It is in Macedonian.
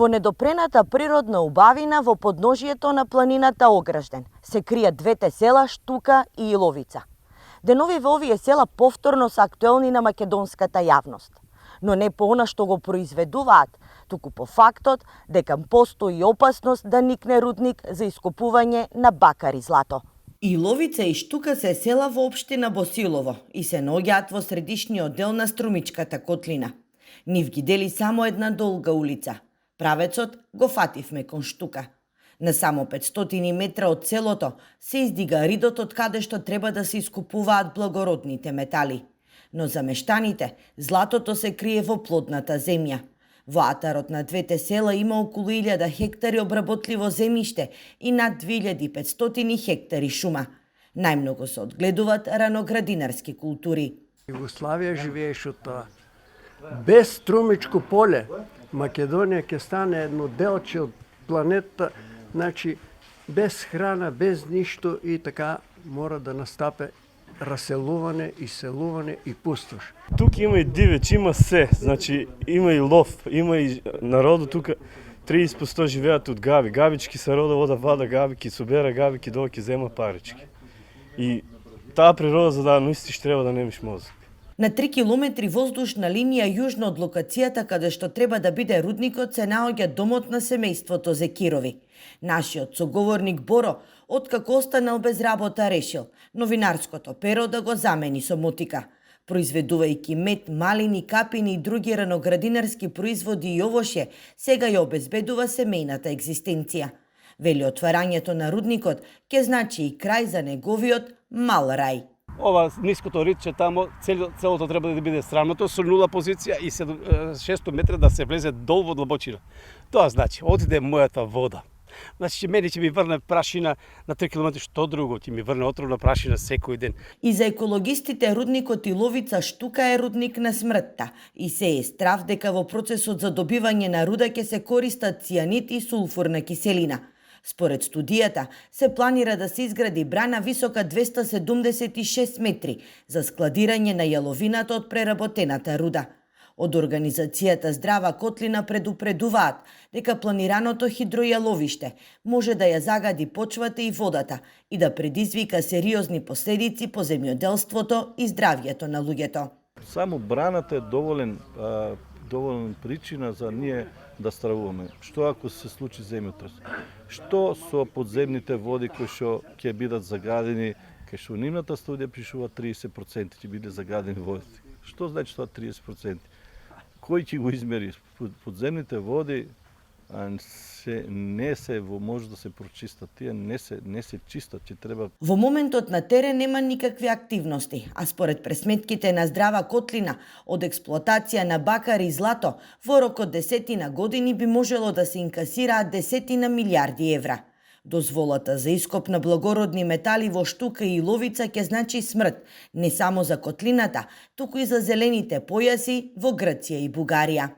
Во недопрената природна убавина во подножието на планината Огражден се кријат двете села Штука и Иловица. Денови во овие села повторно се актуелни на македонската јавност, но не по она што го произведуваат, туку по фактот дека постои опасност да никне рудник за ископување на бакар и злато. Иловица и Штука се села во општина Босилово и се наоѓаат во средишниот дел на Струмичката котлина. Нив ги дели само една долга улица. Правецот го фативме кон Штука. На само 500 метра од селото се издига ридот од каде што треба да се искупуваат благородните метали. Но за мештаните златото се крие во плодната земја. Во атарот на двете села има околу 1000 хектари обработливо земјиште и над 2500 хектари шума. Најмногу се одгледуваат раноградинарски култури. Југославија живееше од тоа. Без Струмичко поле Македонија ќе стане едно делче од планетата, значи без храна, без ништо и така мора да настапе раселување, иселување и пустош. Тука има и дивеч, има се, значи има и лов, има и народу тука 30% живеат од гави. Гавички се рода ода вада гавики, собера гавики, долу ќе зема парички. И таа природа за да наистиш треба да немиш мозок. На 3 километри воздушна линија јужно од локацијата каде што треба да биде рудникот се наоѓа домот на семејството Зекирови. Нашиот соговорник Боро, откако останал без работа, решил новинарското перо да го замени со мотика. Произведувајќи мед, малини, капини и други раноградинарски производи и овоше, сега ја обезбедува семејната екзистенција. Вели отварањето на рудникот ќе значи и крај за неговиот мал рај. Ова ниското ридче тамо, целото треба да биде срамното со нула позиција и 600 метра да се влезе дол во длабочина. Тоа значи, одиде мојата вода. Значи, мене ќе ми врне прашина на 3 км, што друго, ќе ми врне отровна прашина секој ден. И за екологистите рудникот Иловица Штука е рудник на смртта и се е страв дека во процесот за добивање на руда ќе се користат цијанид и сулфурна киселина. Според студијата, се планира да се изгради брана висока 276 метри за складирање на јаловината од преработената руда. Од организацијата Здрава котлина предупредуваат дека планираното хидројаловиште може да ја загади почвата и водата и да предизвика сериозни последици по земјоделството и здравјето на луѓето. Само браната е доволен причина за ние да стравуваме. Што ако се случи земјотрес? Што со подземните води кои што ќе бидат загадени, кај што нивната студија пишува 30% ќе биде загадени водите. Што значи тоа 30%? Кој ќе го измери? Подземните води може да се прочистат, тие не се чистат, ќе треба. Во моментот на терен нема никакви активности, а според пресметките на Здрава котлина, од експлоатација на бакар и злато, во рок од 10 години би можело да се инкасираат 10 милиарди евра. Дозволата за ископ на благородни метали во Штука и Иловица ќе значи смрт, не само за котлината, туку и за зелените појаси во Грција и Бугарија.